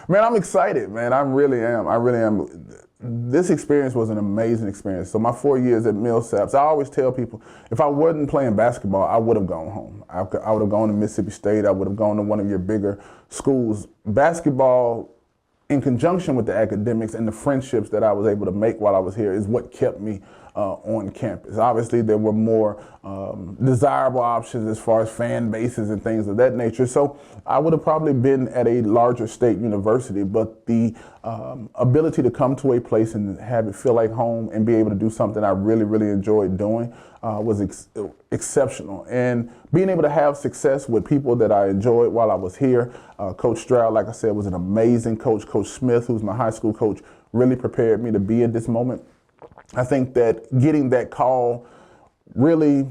Man, I'm excited, man. I really am. I really am. This experience was an amazing experience. So my 4 years at Millsaps, I always tell people, if I wasn't playing basketball, I would have gone home. I would have gone to Mississippi State. I would have gone to one of your bigger schools. Basketball, in conjunction with the academics and the friendships that I was able to make while I was here, is what kept me on campus. Obviously, there were more desirable options as far as fan bases and things of that nature. So I would have probably been at a larger state university, but the ability to come to a place and have it feel like home and be able to do something I really, really enjoyed doing was exceptional. And being able to have success with people that I enjoyed while I was here. Coach Stroud, like I said, was an amazing coach. Coach Smith, who's my high school coach, really prepared me to be in this moment. I think that getting that call really,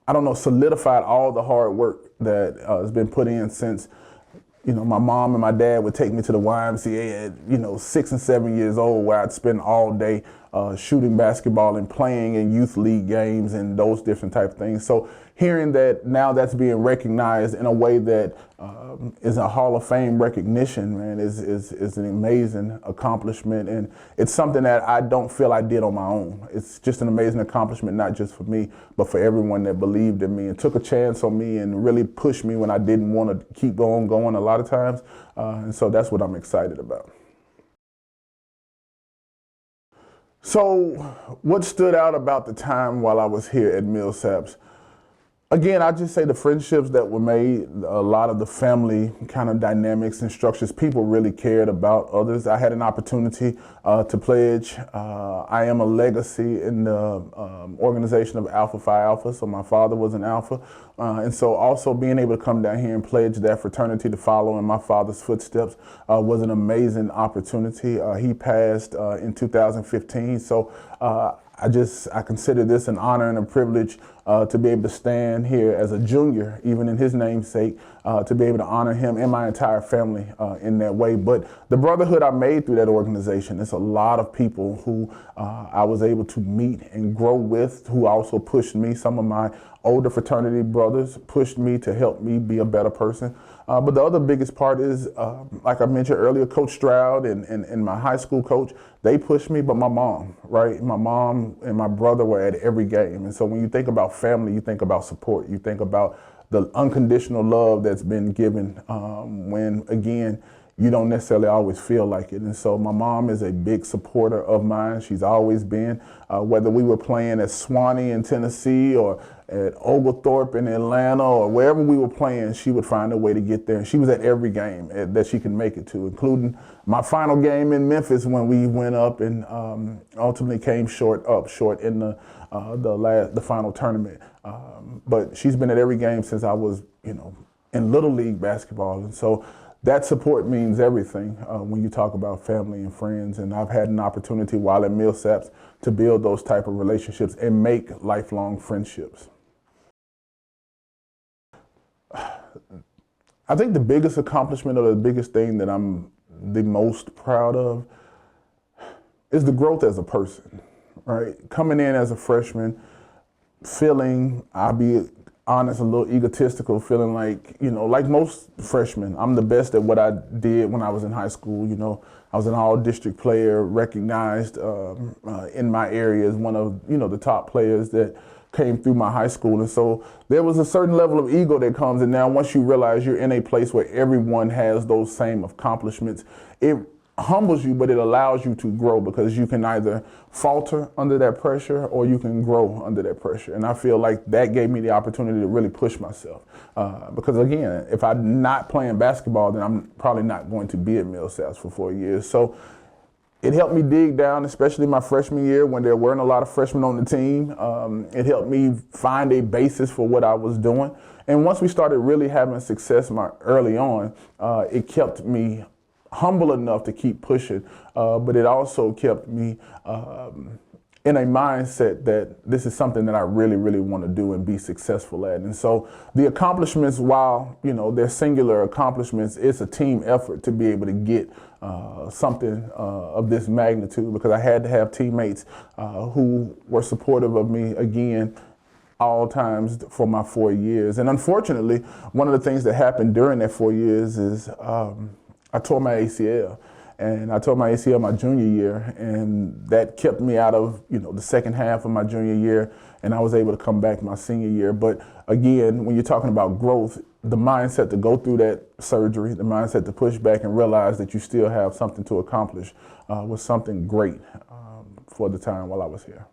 I don't know, solidified all the hard work that has been put in since, my mom and my dad would take me to the YMCA at, 6 and 7 years old, where I'd spend all day shooting basketball and playing in youth league games and those different type of things. So hearing that now that's being recognized in a way that is a Hall of Fame recognition, man, is an amazing accomplishment. And it's something that I don't feel I did on my own. It's just an amazing accomplishment, not just for me, but for everyone that believed in me and took a chance on me and really pushed me when I didn't want to keep going a lot of times. And so that's what I'm excited about. So what stood out about the time while I was here at Millsaps? Again, I just say the friendships that were made, a lot of the family kind of dynamics and structures, people really cared about others. I had an opportunity to pledge. I am a legacy in the organization of Alpha Phi Alpha, so my father was an Alpha. And so also being able to come down here and pledge that fraternity to follow in my father's footsteps was an amazing opportunity. He passed in 2015, so I consider this an honor and a privilege to be able to stand here as a junior, even in his namesake, to be able to honor him and my entire family in that way. But the brotherhood I made through that organization, it's a lot of people who I was able to meet and grow with, who also pushed me. Some of my older fraternity brothers pushed me to help me be a better person. But the other biggest part is, like I mentioned earlier, Coach Stroud and my high school coach, they pushed me, but my mom, right? My mom and my brother were at every game. And so when you think about family, you think about support, you think about the unconditional love that's been given when, again, you don't necessarily always feel like it. And so my mom is a big supporter of mine. She's always been, whether we were playing at Swanee in Tennessee or at Oglethorpe in Atlanta or wherever we were playing, she would find a way to get there. She was at every game that she could make it to, including my final game in Memphis when we went up and ultimately came short in the final tournament. But she's been at every game since I was, in Little League basketball. And so that support means everything when you talk about family and friends. And I've had an opportunity while at Millsaps to build those type of relationships and make lifelong friendships. I think the biggest accomplishment or the biggest thing that I'm the most proud of is the growth as a person, right? Coming in as a freshman, feeling, I'll be honest, a little egotistical, feeling like, like most freshmen, I'm the best at what I did when I was in high school. I was an all-district player, recognized in my area as one of, the top players that came through my high school. And so there was a certain level of ego that comes in now. Once you realize you're in a place where everyone has those same accomplishments, it humbles you, but it allows you to grow, because you can either falter under that pressure or you can grow under that pressure. And I feel like that gave me the opportunity to really push myself. Because again, if I'm not playing basketball, then I'm probably not going to be at Millsaps for 4 years. So it helped me dig down, especially my freshman year when there weren't a lot of freshmen on the team. It helped me find a basis for what I was doing. And once we started really having success early on, it kept me humble enough to keep pushing, but it also kept me in a mindset that this is something that I really, really want to do and be successful at. And so the accomplishments, while they're singular accomplishments, it's a team effort to be able to get something of this magnitude, because I had to have teammates who were supportive of me, again, all times for my 4 years. And unfortunately, one of the things that happened during that 4 years is I tore my ACL. And I tore my ACL my junior year, and that kept me out of, the second half of my junior year, and I was able to come back my senior year. But again, when you're talking about growth, the mindset to go through that surgery, the mindset to push back and realize that you still have something to accomplish was something great for the time while I was here.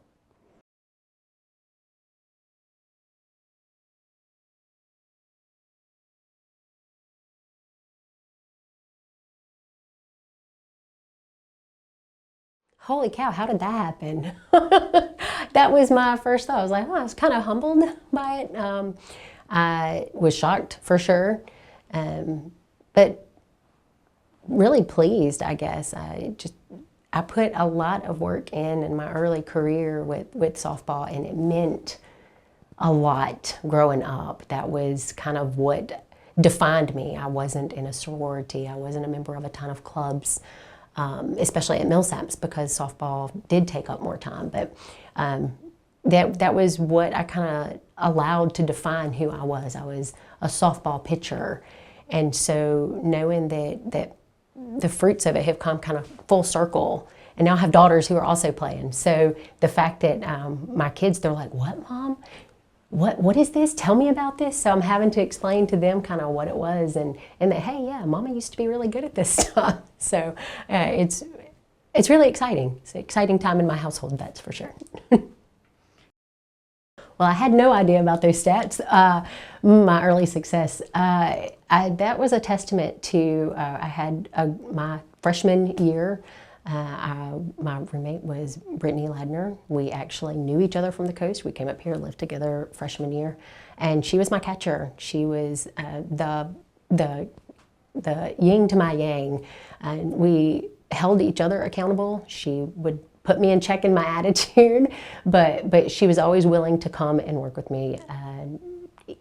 Holy cow, how did that happen? That was my first thought. I was like, oh, I was kind of humbled by it. I was shocked for sure, but really pleased, I guess. I put a lot of work in my early career with softball, and it meant a lot growing up. That was kind of what defined me. I wasn't in a sorority. I wasn't a member of a ton of clubs. Especially at Millsaps, because softball did take up more time. But that was what I kind of allowed to define who I was. I was a softball pitcher. And so knowing that the fruits of it have come kind of full circle, and now I have daughters who are also playing. So the fact that my kids, they're like, what, Mom? What is this? Tell me about this. So I'm having to explain to them kind of what it was, and that, hey, yeah, Mama used to be really good at this stuff. So it's really exciting. It's an exciting time in my household, that's for sure. Well, I had no idea about those stats, my early success. That was a testament to, I had my freshman year, my roommate was Brittany Ladner. We actually knew each other from the coast. We came up here, lived together freshman year, and she was my catcher. She was the yin to my yang, and we held each other accountable. She would put me in check in my attitude, but she was always willing to come and work with me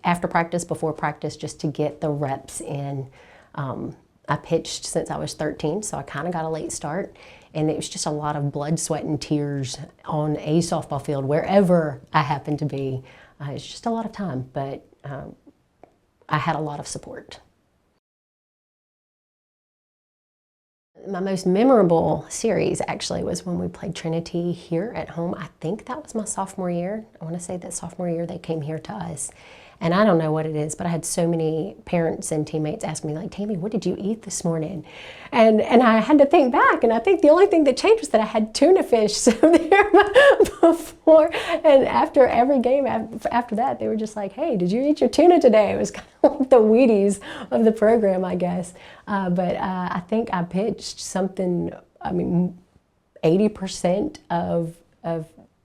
after practice, before practice, just to get the reps in. I pitched since I was 13, so I kind of got a late start, and it was just a lot of blood, sweat, and tears on a softball field, wherever I happened to be. It's just a lot of time, but I had a lot of support. My most memorable series actually was when we played Trinity here at home. I think that was my sophomore year. I want to say that sophomore year they came here to us. And I don't know what it is, but I had so many parents and teammates ask me, like, Tammy, what did you eat this morning? And I had to think back, and I think the only thing that changed was that I had tuna fish. So there before and after every game after that, they were just like, hey, did you eat your tuna today? It was kind of like the Wheaties of the program, I guess. But I think I pitched something, 80% of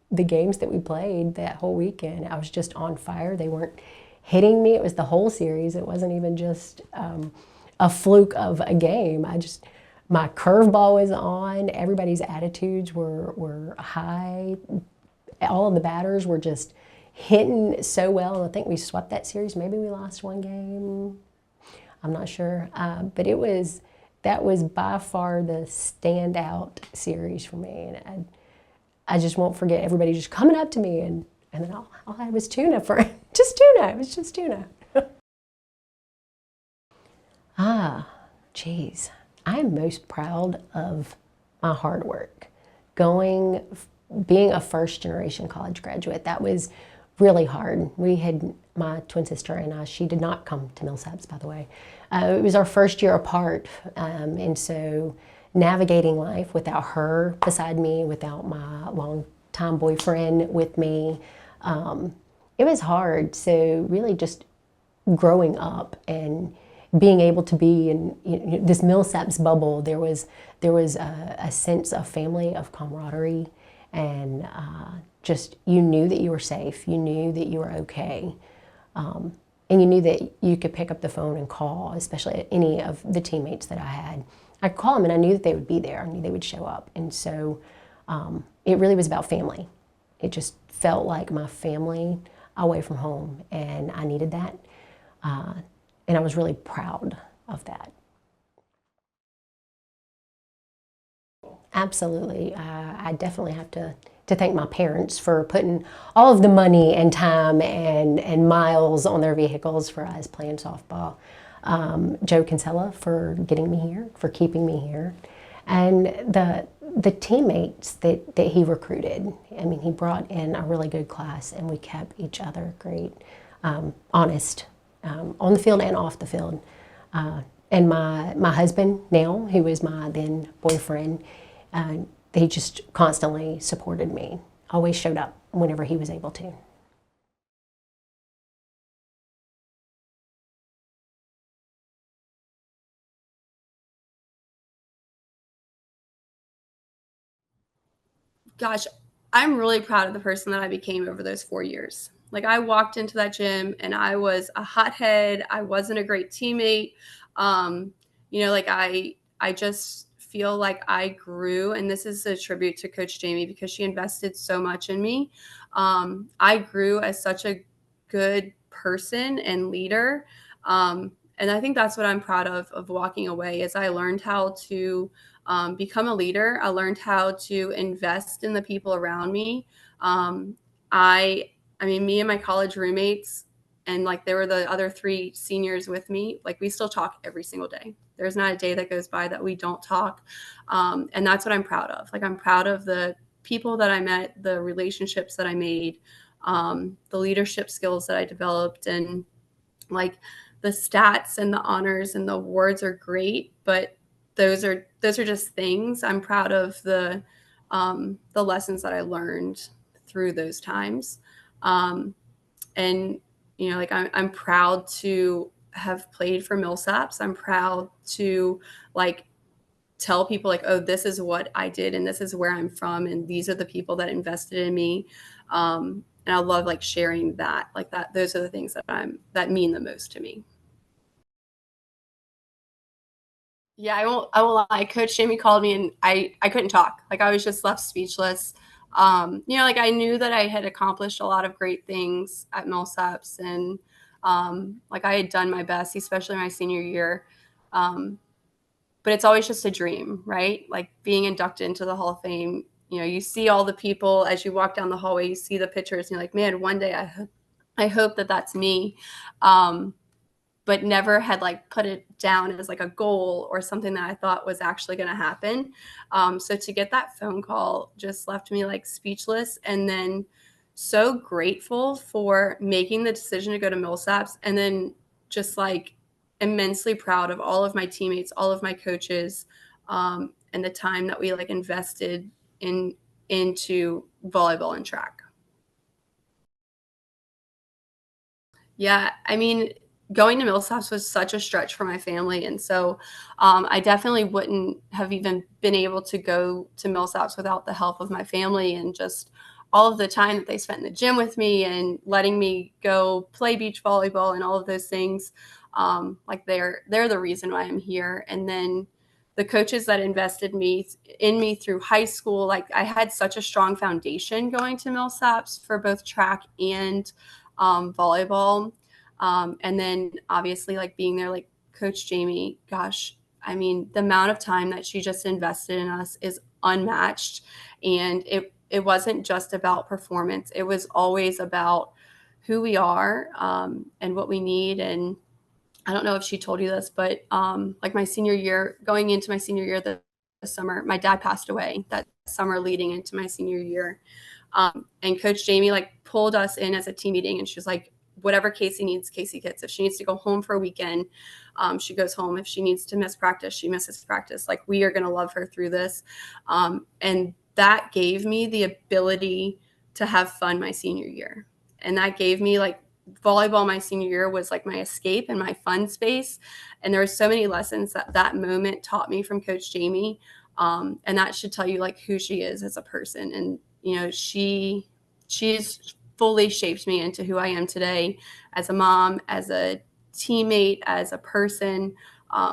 the games that we played that whole weekend. I was just on fire. They weren't hitting me. It was the whole series. It wasn't even just a fluke of a game. My curveball was on. Everybody's attitudes were high. All of the batters were just hitting so well. And I think we swept that series. Maybe we lost one game. I'm not sure. But that was by far the standout series for me. And I just won't forget everybody just coming up to me, and then all I had was tuna for just tuna. It was just tuna. Geez. I am most proud of my hard work. Being a first generation college graduate, that was really hard. We had my twin sister and I, she did not come to Millsaps, by the way. It was our first year apart, and so navigating life without her beside me, without my longtime boyfriend with me, it was hard. So really just growing up and being able to be in this Millsaps bubble, there was a sense of family, of camaraderie, and just you knew that you were safe, you knew that you were okay, and you knew that you could pick up the phone and call, especially any of the teammates that I had. I'd call them and I knew that they would be there, I knew they would show up, and so it really was about family. It just felt like my family away from home, and I needed that. And I was really proud of that. Absolutely. I definitely have to thank my parents for putting all of the money and time and miles on their vehicles for us playing softball. Joe Kinsella for getting me here, for keeping me here, and the teammates that he recruited. I mean, he brought in a really good class, and we kept each other great, honest, on the field and off the field. And my husband now, who was my then boyfriend, he just constantly supported me, always showed up whenever he was able to. Gosh, I'm really proud of the person that I became over those 4 years. Like, I walked into that gym and I was a hothead. I wasn't a great teammate. Like I just feel like I grew, and this is a tribute to Coach Jamie because she invested so much in me. I grew as such a good person and leader. And I think that's what I'm proud of walking away, is I learned how to become a leader. I learned how to invest in the people around me. Um, I mean, me and my college roommates, and like there were the other three seniors with me, like we still talk every single day. There's not a day that goes by that we don't talk. And that's what I'm proud of. Like, I'm proud of the people that I met, the relationships that I made, the leadership skills that I developed, and like the stats and the honors and the awards are great, but those are just things. I'm proud of the lessons that I learned through those times. And like I'm proud to have played for Millsaps. I'm proud to like tell people like, oh, this is what I did and this is where I'm from and these are the people that invested in me. And I love like sharing that, like that. Those are the things that mean the most to me. Yeah, I won't lie. Coach Jamie called me and I couldn't talk. Like, I was just left speechless. Like I knew that I had accomplished a lot of great things at Millsaps, and like I had done my best, especially my senior year. Um, but it's always just a dream, right? Like being inducted into the Hall of Fame, you see all the people as you walk down the hallway, you see the pictures, and you're like, man, one day I hope that that's me. But never had like put it down as like a goal or something that I thought was actually going to happen. So to get that phone call just left me like speechless, and then so grateful for making the decision to go to Millsaps, and then just like immensely proud of all of my teammates, all of my coaches, and the time that we like invested into volleyball and track. Yeah, I mean, going to Millsaps was such a stretch for my family, and so I definitely wouldn't have even been able to go to Millsaps without the help of my family and just all of the time that they spent in the gym with me and letting me go play beach volleyball and all of those things. Like they're the reason why I'm here. And then the coaches that invested in me through high school, like I had such a strong foundation going to Millsaps for both track and volleyball. And then obviously like being there, like Coach Jamie, gosh, I mean, the amount of time that she just invested in us is unmatched. And it wasn't just about performance. It was always about who we are, and what we need. And I don't know if she told you this, but like my senior year, going into my senior year the summer, my dad passed away that summer leading into my senior year. And Coach Jamie like pulled us in as a team meeting, and she was like, whatever Casey needs, Casey gets. If she needs to go home for a weekend, she goes home. If she needs to miss practice, she misses practice. Like, we are going to love her through this. And that gave me the ability to have fun my senior year. And that gave me like volleyball my senior year was like my escape and my fun space. And there were so many lessons that moment taught me from Coach Jamie. And that should tell you like who she is as a person. And, she's fully shaped me into who I am today as a mom, as a teammate, as a person.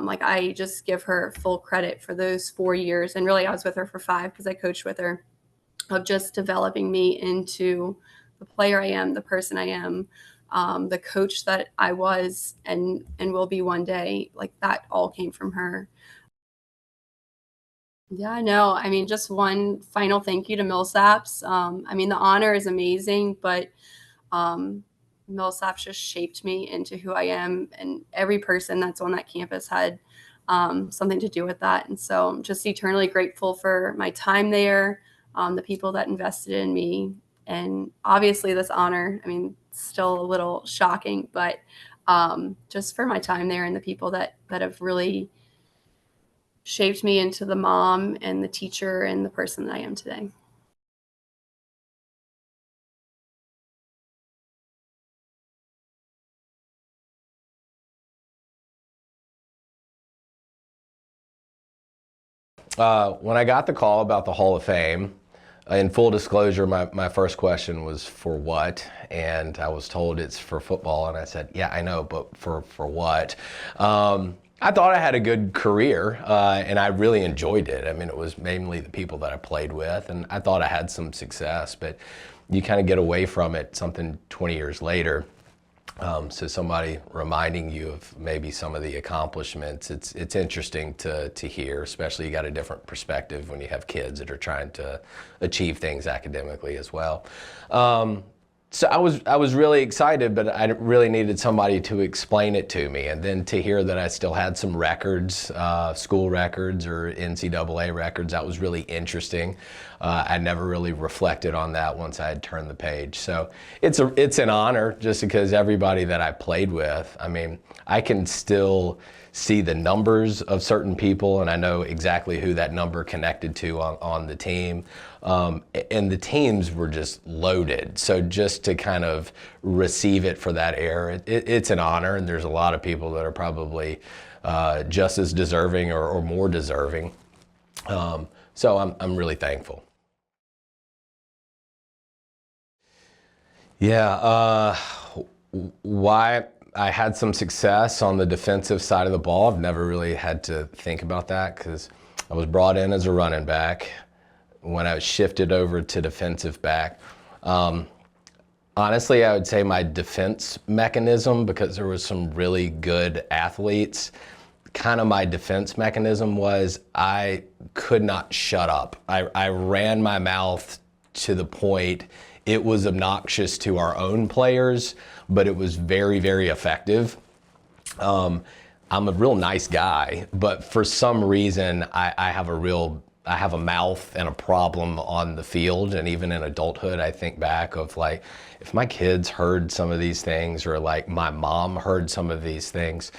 Like, I just give her full credit for those 4 years. And really, I was with her for 5 because I coached with her, of just developing me into the player I am, the person I am, the coach that I was and will be one day. Like, that all came from her. Yeah, no, I mean, just one final thank you to Millsaps. I mean, the honor is amazing, but um, Millsaps just shaped me into who I am, and every person that's on that campus had something to do with that. And so I'm just eternally grateful for my time there, the people that invested in me, and obviously this honor. I mean, still a little shocking, but just for my time there and the people that have really shaped me into the mom and the teacher and the person that I am today. When I got the call about the Hall of Fame, in full disclosure, my first question was for what? And I was told it's for football, and I said, yeah, I know, but for what? I thought I had a good career, and I really enjoyed it. I mean, it was mainly the people that I played with, and I thought I had some success, but you kind of get away from it something 20 years later. So somebody reminding you of maybe some of the accomplishments, it's interesting to hear, especially you got a different perspective when you have kids that are trying to achieve things academically as well. So I was really excited, but I really needed somebody to explain it to me. And then to hear that I still had some records, school records or NCAA records, that was really interesting. I never really reflected on that once I had turned the page. So it's an honor just because everybody that I played with, I mean, I can still see the numbers of certain people, and I know exactly who that number connected to on the team. And the teams were just loaded. So just to kind of receive it for that era, it's an honor, and there's a lot of people that are probably just as deserving or more deserving. So I'm really thankful. Yeah, why I had some success on the defensive side of the ball. I've never really had to think about that because I was brought in as a running back. When I was shifted over to defensive back, honestly, I would say my defense mechanism, because there was some really good athletes, kind of my defense mechanism was I could not shut up. I ran my mouth to the point it was obnoxious to our own players, but it was very, very effective. I'm a real nice guy, but for some reason, I have a mouth and a problem on the field, and even in adulthood, I think back of like, if my kids heard some of these things, or like my mom heard some of these things,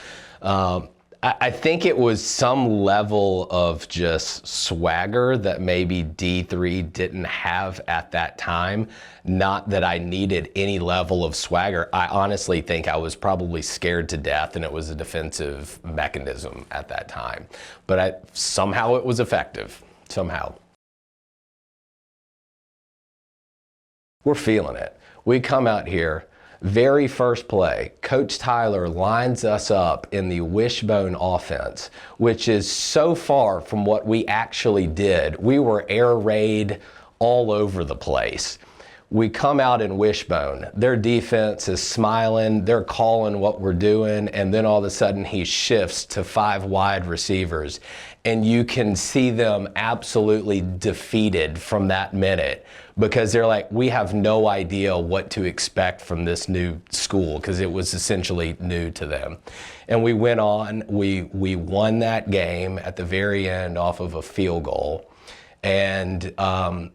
I think it was some level of just swagger that maybe D3 didn't have at that time. Not that I needed any level of swagger. I honestly think I was probably scared to death, and it was a defensive mechanism at that time. But somehow it was effective, somehow. We're feeling it. We come out here, very first play, Coach Tyler lines us up in the wishbone offense, which is so far from what we actually did. We were air raid all over the place. We come out in wishbone. Their defense is smiling. They're calling what we're doing. And then all of a sudden he shifts to 5 wide receivers. And you can see them absolutely defeated from that minute, because they're like, we have no idea what to expect from this new school, because it was essentially new to them. And we went on, we won that game at the very end off of a field goal. And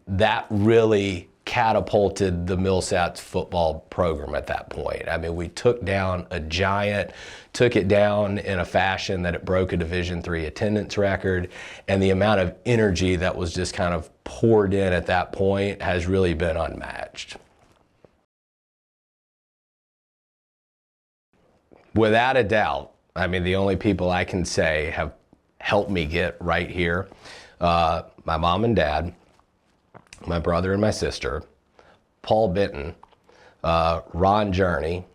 that really catapulted the Millsaps football program at that point. I mean, we took down a giant, took it down in a fashion that it broke a Division III attendance record, and the amount of energy that was just kind of poured in at that point has really been unmatched. Without a doubt, I mean, the only people I can say have helped me get right here, my mom and dad, my brother and my sister, Paul Benton, Ron Journey,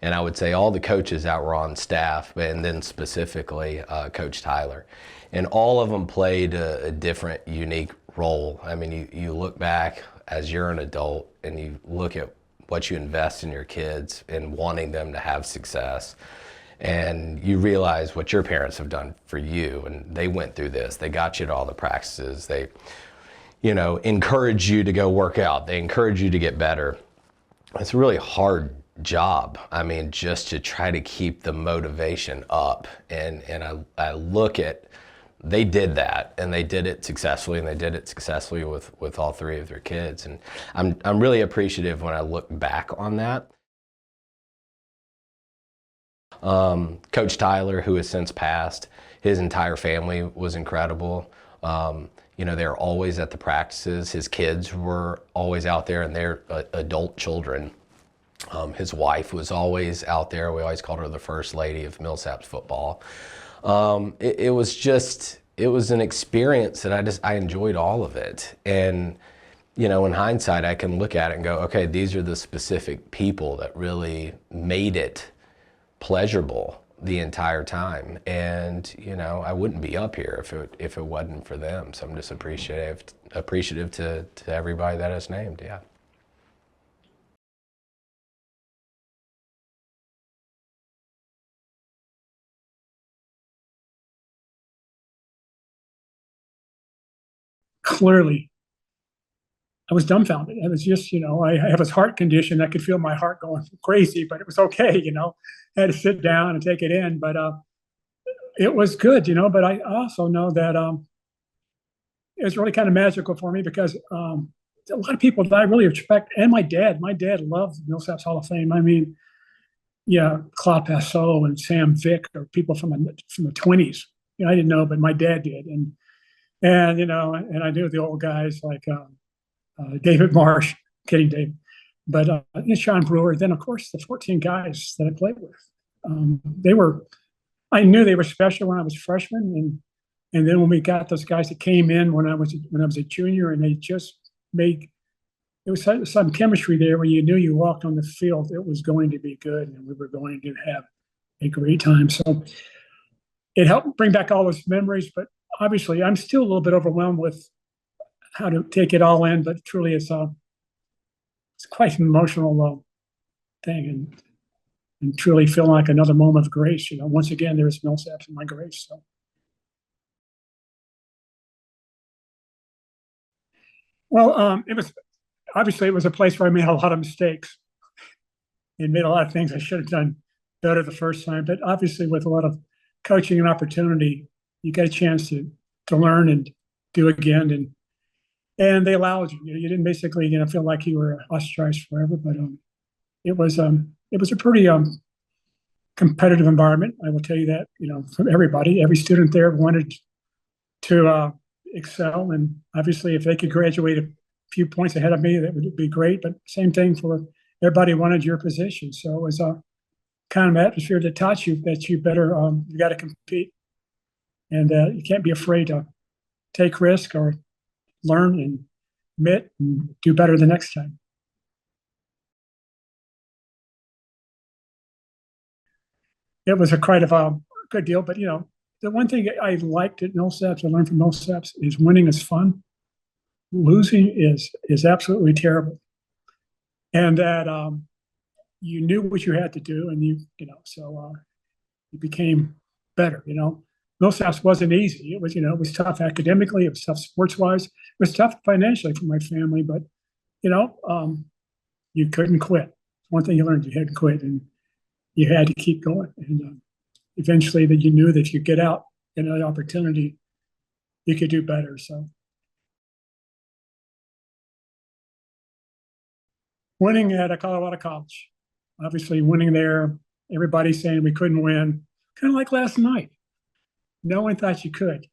and I would say all the coaches that were on staff, and then specifically Coach Tyler. And all of them played a different, unique role. I mean, you look back as you're an adult and you look at what you invest in your kids and wanting them to have success, and you realize what your parents have done for you, and they went through this. They got you to all the practices. They encourage you to go work out. They encourage you to get better. It's really hard job. I mean, just to try to keep the motivation up. And I look at, they did that, and they did it successfully, and they did it successfully with all three of their kids. And I'm really appreciative when I look back on that. Coach Tyler, who has since passed, his entire family was incredible. You know, they were always at the practices. His kids were always out there, and they're adult children. His wife was always out there. We always called her the first lady of Millsaps football. It was an experience that I enjoyed all of it. And, you know, in hindsight, I can look at it and go, okay, these are the specific people that really made it pleasurable the entire time. And, you know, I wouldn't be up here if it wasn't for them. So I'm just appreciative to everybody that is named. Yeah. Clearly, I was dumbfounded. I was just, you know, I have this heart condition. I could feel my heart going crazy, but it was okay, you know. I had to sit down and take it in, but it was good, you know. But I also know that it was really kind of magical for me because a lot of people that I really respect, and my dad loved Millsaps Hall of Fame. I mean, yeah, Claude Passot and Sam Vick are people from the 20s. You know, I didn't know, but my dad did, and you know, and I knew the old guys like David Marsh, kidding Dave, but Sean Brewer. Then of course the 14 guys that I played with, I knew they were special when I was a freshman, and then when we got those guys that came in when I was a junior, and they just made, it was some chemistry there where you knew you walked on the field, it was going to be good, and we were going to have a great time. So it helped bring back all those memories, but obviously I'm still a little bit overwhelmed with how to take it all in, but truly it's quite an emotional thing, and truly feel like another moment of grace. You know, once again, there's Millsaps in my grace. So. Well, it was a place where I made a lot of mistakes and made a lot of things I should have done better the first time. But obviously, with a lot of coaching and opportunity, you get a chance to learn and do again, and they allowed you. You didn't basically, you know, feel like you were ostracized forever. But it was a pretty competitive environment. I will tell you that. You know, from everybody, every student there wanted to excel, and obviously, if they could graduate a few points ahead of me, that would be great. But same thing for everybody wanted your position. So it was a kind of atmosphere that taught you that you better you got to compete, and you can't be afraid to take risk or learn and admit and do better the next time. It was quite of a good deal, but you know, the one thing I liked at Millsaps, I learned from Millsaps, is winning is fun. Losing is absolutely terrible, and that you knew what you had to do, and you know, so you became better. You know, Millsaps wasn't easy. It was, you know, it was tough academically. It was tough sports wise. It was tough financially for my family, but you know, you couldn't quit. One thing you learned, you hadn't quit, and you had to keep going. And eventually, that you knew that if you get out and an opportunity, you could do better. So. Winning at a Colorado college, obviously winning there, everybody saying we couldn't win, kind of like last night. No one thought you could,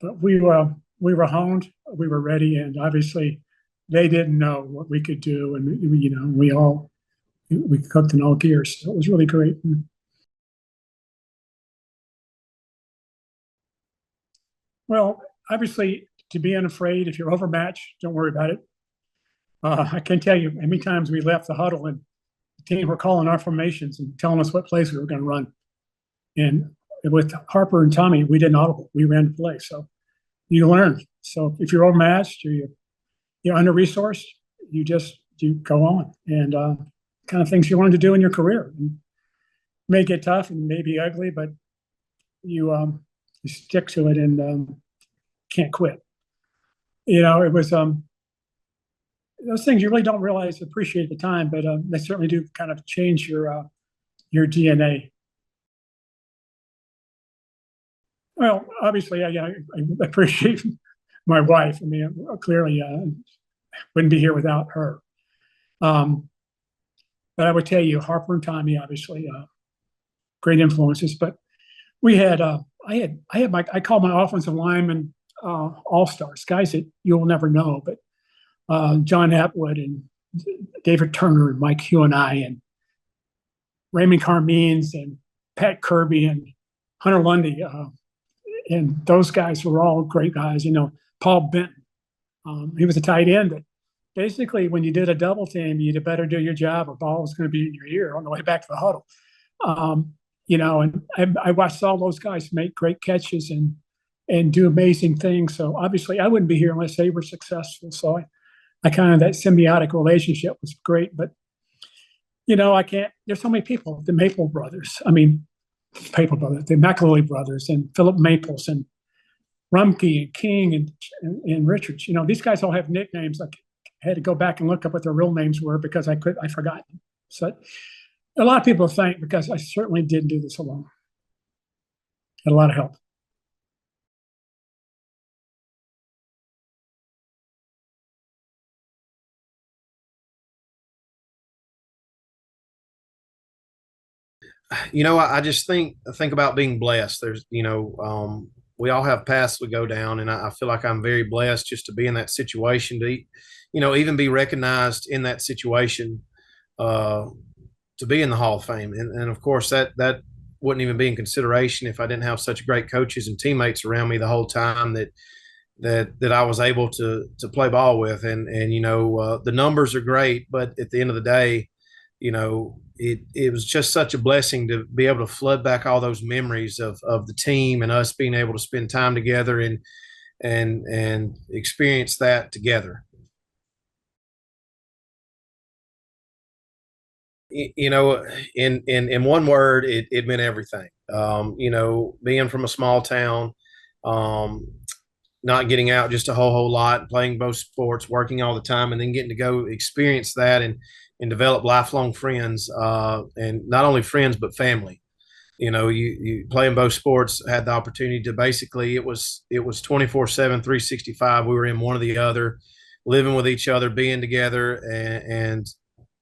but we were honed, we were ready, and obviously they didn't know what we could do, and you know, we cooked in all gears. So it was really great. Well, obviously, to be unafraid, if you're overmatched, don't worry about it. I can tell you, how many times we left the huddle and the team were calling our formations and telling us what plays we were going to run. And with Harper and Tommy, we didn't audible. We ran the play. So you learn. So if you're overmatched or you're under-resourced, you go on. And kind of things you learn to do in your career. And it may get tough and may be ugly, but you stick to it and can't quit. You know, it was those things you really don't realize, appreciate at the time, but they certainly do kind of change your DNA. Well, obviously, I appreciate my wife. I mean, clearly, wouldn't be here without her. But I would tell you, Harper and Tommy, obviously, great influences. But we had, I call my offensive linemen all stars, guys that you'll never know. But John Atwood and David Turner and Mike Hugh and I and Raymond Carmeans and Pat Kirby and Hunter Lundy. And those guys were all great guys. You know, Paul Benton, he was a tight end that basically when you did a double team, you'd better do your job or ball was going to be in your ear on the way back to the huddle. You know, and I watched all those guys make great catches and do amazing things. So obviously I wouldn't be here unless they were successful. So I kind of, that symbiotic relationship was great. But, you know, there's so many people, the Maple brothers. I mean, the McAloy brothers and Philip Maples and Rumke and King and Richards. You know, these guys all have nicknames. I had to go back and look up what their real names were because I forgot them. So a lot of people thank because I certainly didn't do this alone. Had a lot of help. You know, I just think about being blessed. There's, you know, we all have paths we go down, and I feel like I'm very blessed just to be in that situation, to, you know, even be recognized in that situation, to be in the Hall of Fame. And of course, that wouldn't even be in consideration if I didn't have such great coaches and teammates around me the whole time that I was able to play ball with. And you know, the numbers are great, but at the end of the day, you know, it was just such a blessing to be able to flood back all those memories of the team and us being able to spend time together and experience that together. You know, in one word, it meant everything. You know, being from a small town, not getting out just a whole lot, playing both sports, working all the time, and then getting to go experience that and develop lifelong friends, and not only friends but family. You know, you playing both sports, had the opportunity to basically, it was 24/7, 365. We were in one or the other, living with each other, being together, and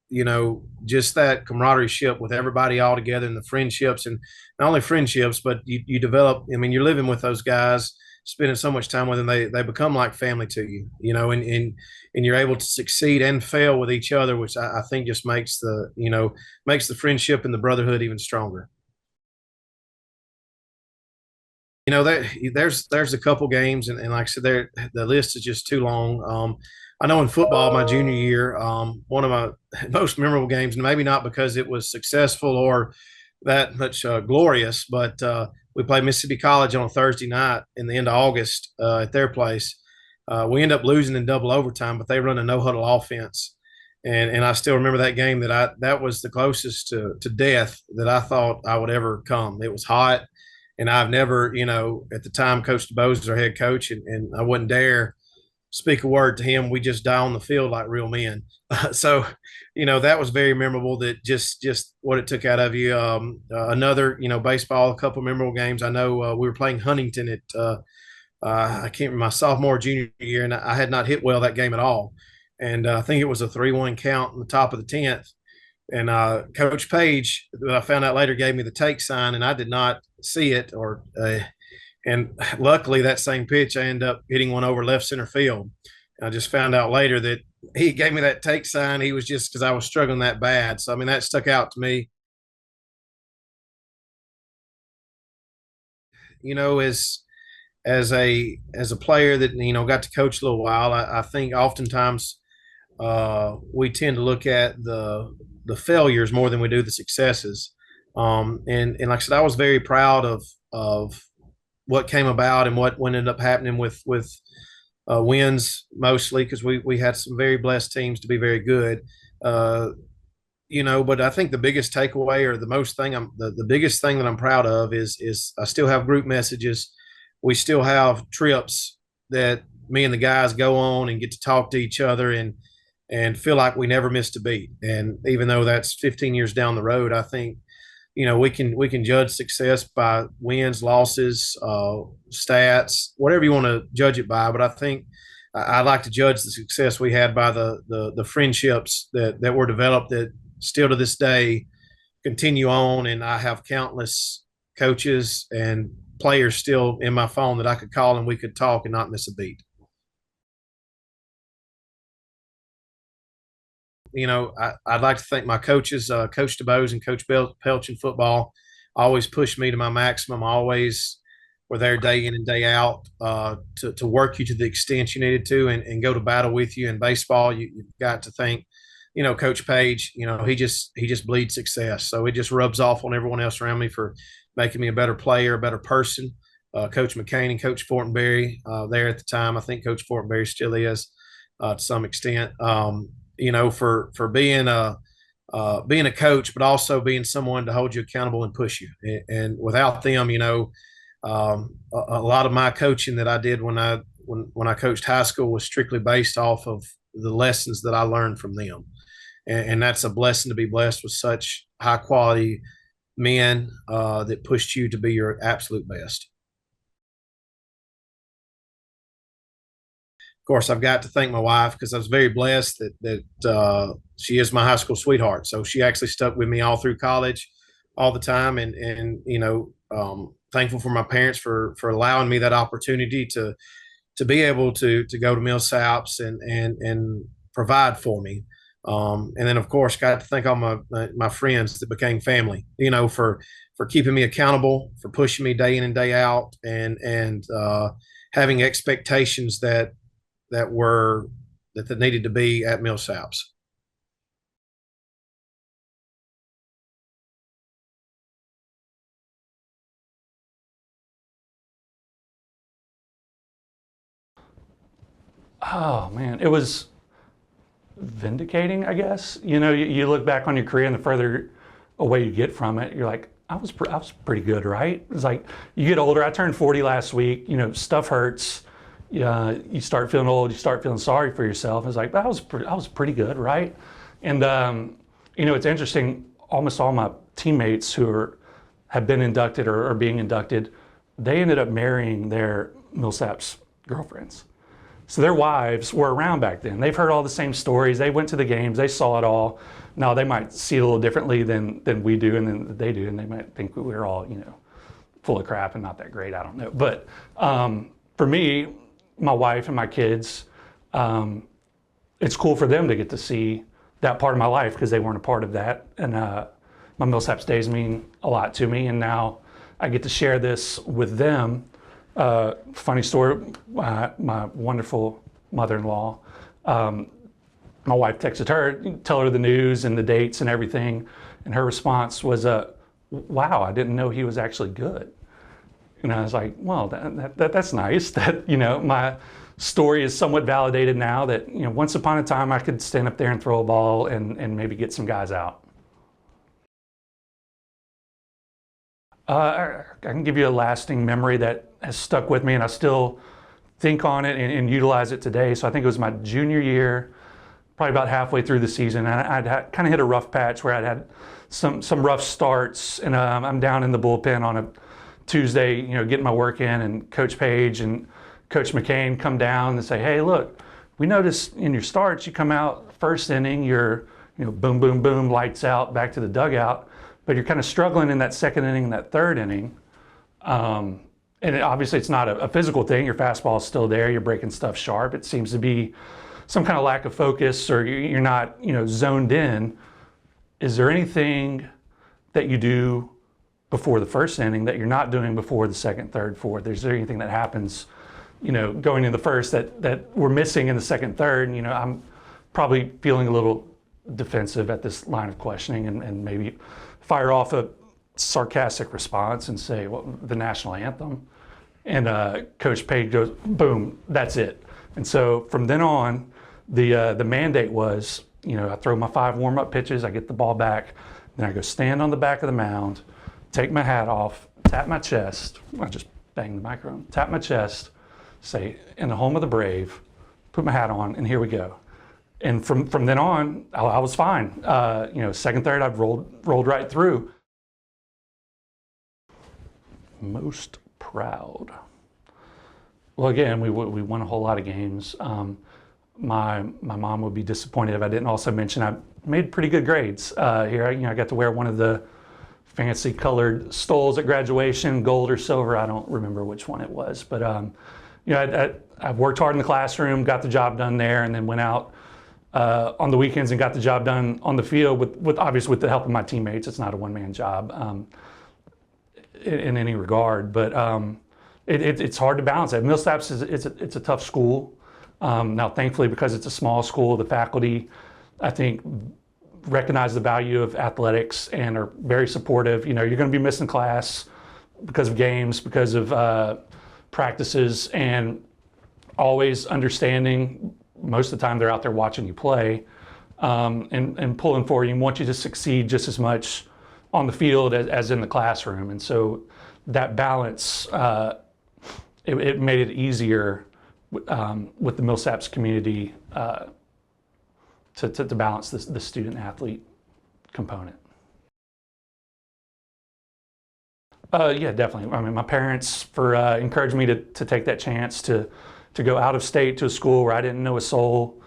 you know, just that camaraderie ship with everybody all together, and the friendships, and not only friendships, but you develop. I mean, you're living with those guys, spending so much time with them, they become like family to you, you know, and you're able to succeed and fail with each other, which I think just makes the friendship and the brotherhood even stronger. You know, there's a couple games, and like I said, the list is just too long. I know in football, my junior year, one of my most memorable games, and maybe not because it was successful or that much glorious, but we played Mississippi College on a Thursday night in the end of August at their place. We end up losing in double overtime, but they run a no huddle offense, and I still remember that game that was the closest to death that I thought I would ever come. It was hot. And I've never, you know, at the time, Coach DeBose was our head coach, and I wouldn't dare speak a word to him. We just die on the field like real men. So, you know, that was very memorable. That just what it took out of you. Another, you know, baseball, a couple memorable games. I know we were playing Huntington at I can't remember, my sophomore junior year, and I had not hit well that game at all. And I think it was a 3-1 count in the top of the 10th. And Coach Page, I found out later, gave me the take sign, and I did not see it. And luckily, that same pitch, I ended up hitting one over left center field. And I just found out later that he gave me that take sign. He was just because I was struggling that bad. So I mean, that stuck out to me. You know, as a player that, you know, got to coach a little while, I think oftentimes we tend to look at the failures more than we do the successes. And like I said, I was very proud of what came about and what ended up happening with wins mostly, because we had some very blessed teams to be very good. You know, but I think the biggest takeaway, or the biggest thing that I'm proud of is I still have group messages. We still have trips that me and the guys go on and get to talk to each other, and and feel like we never missed a beat. And even though that's 15 years down the road, I think, we can judge success by wins, losses, stats, whatever you want to judge it by. But I think I'd like to judge the success we had by the friendships that were developed that still to this day continue on. And I have countless coaches and players still in my phone that I could call and we could talk and not miss a beat. I'd like to thank my coaches, Coach DeBose and Coach Pelch in football, always pushed me to my maximum, always were there day in and day out to work you to the extent you needed to and go to battle with you. In baseball, you've got to thank, Coach Page. He just bleeds success. So it just rubs off on everyone else around me for making me a better player, a better person. Coach McCain and Coach Fortenberry there at the time. I think Coach Fortenberry still is to some extent. For being a coach, but also being someone to hold you accountable and push you. And without them, a lot of my coaching that I did when I coached high school was strictly based off of the lessons that I learned from them. And that's a blessing to be blessed with such high quality men that pushed you to be your absolute best. Of course, I've got to thank my wife because I was very blessed that she is my high school sweetheart. So she actually stuck with me all through college, all the time, and thankful for my parents for allowing me that opportunity to be able to go to Millsaps and provide for me. And then, of course, got to thank all my friends that became family. For keeping me accountable, for pushing me day in and day out, and having expectations that needed to be at Millsaps. Oh man, it was vindicating, I guess. You look back on your career, and the further away you get from it, you're like, I was pretty good, right? It's like you get older. I turned 40 last week. Stuff hurts. You start feeling old. You start feeling sorry for yourself. It's like, I was pretty good, right? And it's interesting. Almost all my teammates who have been inducted or are being inducted, they ended up marrying their Millsaps girlfriends. So their wives were around back then. They've heard all the same stories. They went to the games. They saw it all. Now they might see it a little differently than we do and than they do, and they might think we were all full of crap and not that great. I don't know. But for me, my wife and my kids, it's cool for them to get to see that part of my life because they weren't a part of that. And my Millsaps days mean a lot to me. And now I get to share this with them. Funny story, my wonderful mother-in-law, my wife texted her, tell her the news and the dates and everything. And her response was, wow, I didn't know he was actually good. And I was like, well, that's nice that, my story is somewhat validated now that, once upon a time I could stand up there and throw a ball and maybe get some guys out. I can give you a lasting memory that has stuck with me, and I still think on it and utilize it today. So I think it was my junior year, probably about halfway through the season. I'd kind of hit a rough patch where I'd had some rough starts, and I'm down in the bullpen on a Tuesday, getting my work in, and Coach Page and Coach McCain come down and say, hey, look, we noticed in your starts, you come out first inning, you're, boom, boom, boom, lights out, back to the dugout, but you're kind of struggling in that second inning and that third inning. And obviously it's not a physical thing. Your fastball is still there. You're breaking stuff sharp. It seems to be some kind of lack of focus, or you're not, zoned in. Is there anything that you do before the first inning that you're not doing before the second, third, fourth? Is there anything that happens, going in the first that we're missing in the second, third? And, I'm probably feeling a little defensive at this line of questioning and maybe fire off a sarcastic response and say, well, the national anthem. And Coach Page goes, boom, that's it. And so from then on, the mandate was, I throw my 5 warm-up pitches, I get the ball back, then I go stand on the back of the mound, take my hat off, tap my chest, I just bang the microphone, tap my chest, say, in the home of the brave, put my hat on, and here we go. and from then on, I was fine. You know, second, third, I've rolled right through. Most proud. Well, again, we won a whole lot of games. My mom would be disappointed if I didn't also mention I made pretty good grades here. You know, I got to wear one of the fancy colored stoles at graduation, gold or silver. I don't remember which one it was, but you know, I worked hard in the classroom, got the job done there, and then went out on the weekends and got the job done on the field with obviously with the help of my teammates. It's not a one-man job in any regard, but it's hard to balance it. Millsaps it's a tough school. Now, thankfully, because it's a small school, the faculty, I think, recognize the value of athletics and are very supportive. You know, you're going to be missing class because of games, because of practices, and always understanding. Most of the time, they're out there watching you play and pulling for you and want you to succeed just as much on the field as in the classroom. And so that balance, it made it easier with the Millsaps community to balance the student-athlete component. Yeah, definitely. I mean, my parents encouraged me to take that chance to go out of state to a school where I didn't know a soul,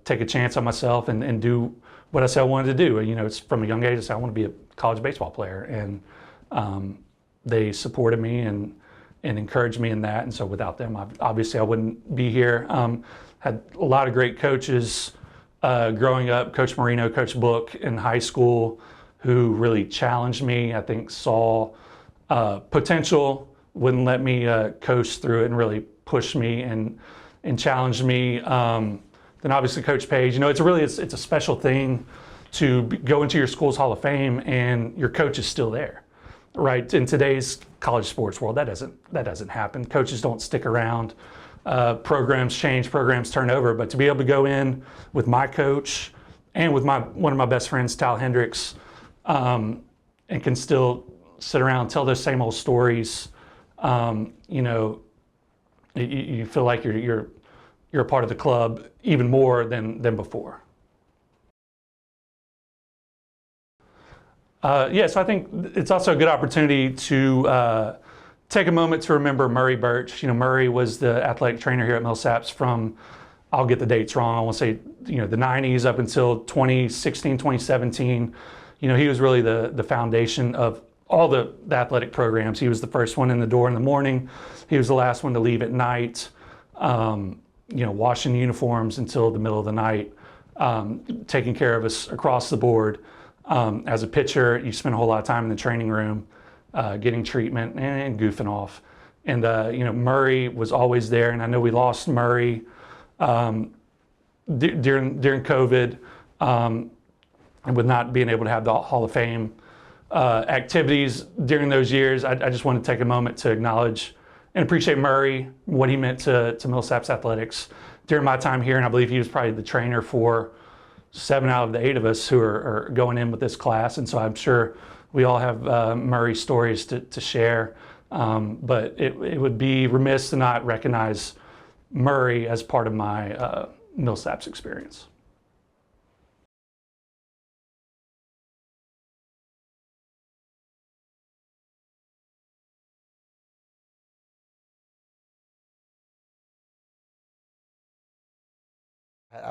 take a chance on myself and do what I said I wanted to do. You know, it's from a young age, I said I want to be a college baseball player, and they supported me and encouraged me in that. And so without them, obviously I wouldn't be here. Had a lot of great coaches growing up, Coach Marino, Coach Book in high school, who really challenged me. I think saw potential, wouldn't let me coast through it, and really pushed me and challenged me. Then obviously Coach Page. You know, it's a special thing to go into your school's Hall of Fame and your coach is still there, right? In today's college sports world, that doesn't happen. Coaches don't stick around. Programs change, programs turn over. But to be able to go in with my coach and with one of my best friends, Tal Hendricks, and can still sit around and tell those same old stories, you know, you feel like you're a part of the club even more than before. Yeah, so I think it's also a good opportunity to take a moment to remember Murray Birch. You know, Murray was the athletic trainer here at Millsaps from, I'll get the dates wrong, I want to say, you know, the 90s up until 2016, 2017. You know, he was really the foundation of all the athletic programs. He was the first one in the door in the morning. He was the last one to leave at night. You know, washing uniforms until the middle of the night, taking care of us across the board. As a pitcher, you spend a whole lot of time in the training room, getting treatment and goofing off. And, you know, Murray was always there. And I know we lost Murray during COVID, and with not being able to have the Hall of Fame activities during those years. I just want to take a moment to acknowledge and appreciate Murray, what he meant to Millsaps athletics during my time here. And I believe he was probably the trainer for 7 out of the 8 of us who are going in with this class. And so I'm sure we all have Murray stories to share. But it would be remiss to not recognize Murray as part of my Millsaps experience.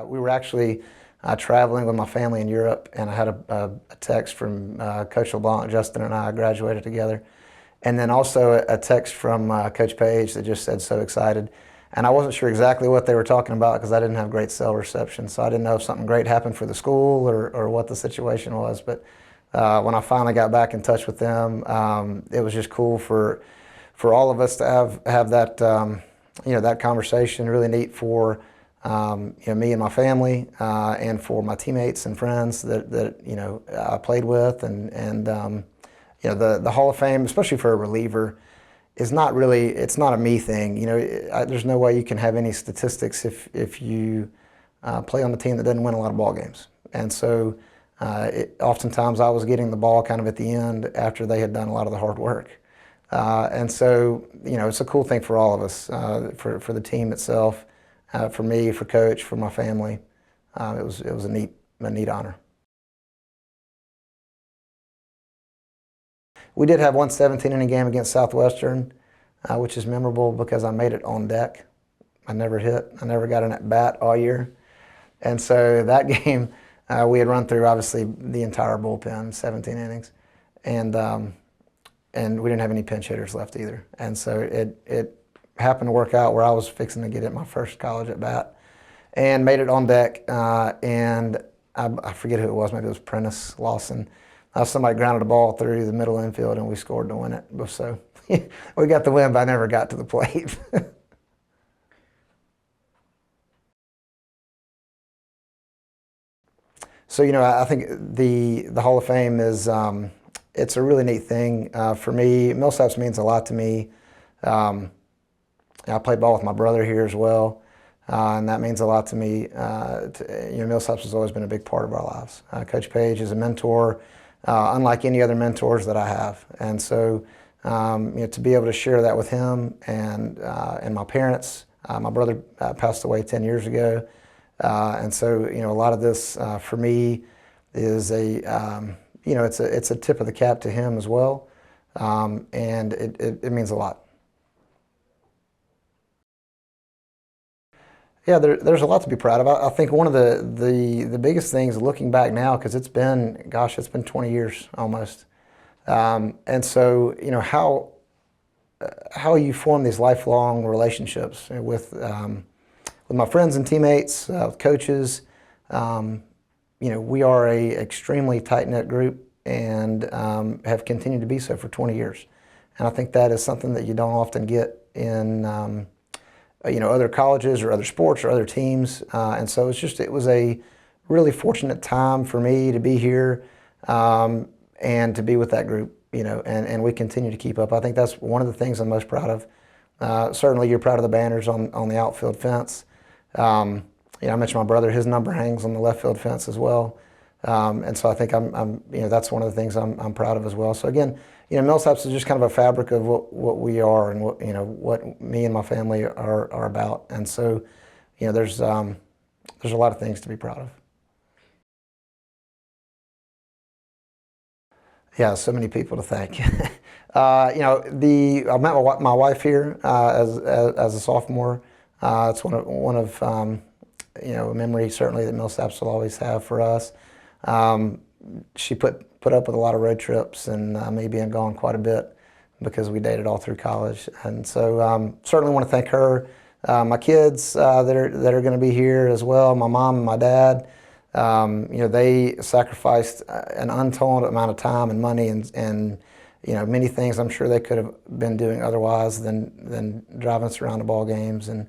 We were actually traveling with my family in Europe, and I had a text from Coach LeBlanc. Justin and I graduated together. And then also a text from Coach Page that just said, "So excited." And I wasn't sure exactly what they were talking about because I didn't have great cell reception. So I didn't know if something great happened for the school or what the situation was. But when I finally got back in touch with them, it was just cool for all of us to have that, you know, that conversation. Really neat for you know, me and my family, and for my teammates and friends that you know, I played with, and you know, the Hall of Fame, especially for a reliever, is not really, it's not a me thing. You know, there's no way you can have any statistics if you play on a team that doesn't win a lot of ball games. And so oftentimes I was getting the ball kind of at the end after they had done a lot of the hard work. And so, you know, it's a cool thing for all of us, for the team itself, for me, for Coach, for my family. it was a neat honor. We did have one 17-inning game against Southwestern, which is memorable because I made it on deck. I never hit. I never got an at-bat all year. And so that game, we had run through, obviously, the entire bullpen, 17 innings. And we didn't have any pinch hitters left either. And so it happened to work out where I was fixing to get at my first college at-bat and made it on deck. And I forget who it was. Maybe it was Prentice Lawson. Somebody grounded a ball through the middle infield, and we scored to win it. So we got the win, but I never got to the plate. So, I think the Hall of Fame is, it's a really neat thing. For me, Millsaps means a lot to me. I played ball with my brother here as well, and that means a lot to me. Millsaps has always been a big part of our lives. Coach Page is a mentor, unlike any other mentors that I have. And so, to be able to share that with him and my parents, my brother passed away 10 years ago. And so, a lot of this for me is it's a tip of the cap to him as well. And it means a lot. Yeah, there's a lot to be proud of. I think one of the biggest things looking back now, because it's been 20 years almost. And so, how you form these lifelong relationships with my friends and teammates, with coaches. We are a extremely tight-knit group and have continued to be so for 20 years. And I think that is something that you don't often get in other colleges or other sports or other teams. And so it was a really fortunate time for me to be here and to be with that group, and we continue to keep up. I think that's one of the things I'm most proud of. Certainly you're proud of the banners on the outfield fence. I mentioned my brother, his number hangs on the left field fence as well. And so I think that's one of the things I'm proud of as well. So again, Millsaps is just kind of a fabric of what we are and what me and my family are about. And so, there's a lot of things to be proud of. Yeah, so many people to thank. I met my wife here as a sophomore. It's one of a memory certainly that Millsaps will always have for us. She put up with a lot of road trips and me being gone quite a bit because we dated all through college. And so certainly want to thank her. My kids that are going to be here as well, my mom and my dad, they sacrificed an untold amount of time and money and many things I'm sure they could have been doing otherwise than driving us around to ball games. And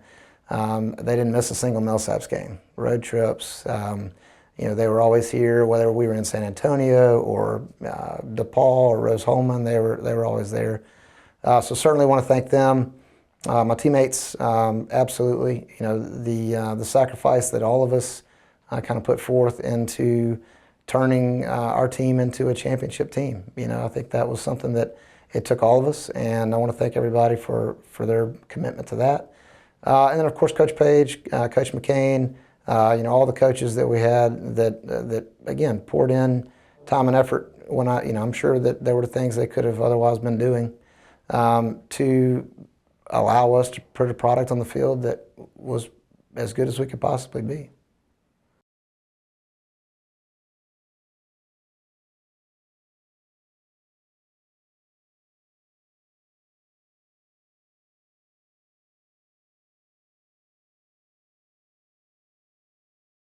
they didn't miss a single Millsaps game. Road trips, they were always here, whether we were in San Antonio or DePaul or Rose-Hulman, they were always there. So certainly want to thank them. My teammates, absolutely. The sacrifice that all of us kind of put forth into turning our team into a championship team. I think that was something that it took all of us, and I want to thank everybody for their commitment to that. And then of course Coach Page, Coach McCain, all the coaches that we had that again poured in time and effort when I'm sure that there were things they could have otherwise been doing to allow us to put a product on the field that was as good as we could possibly be.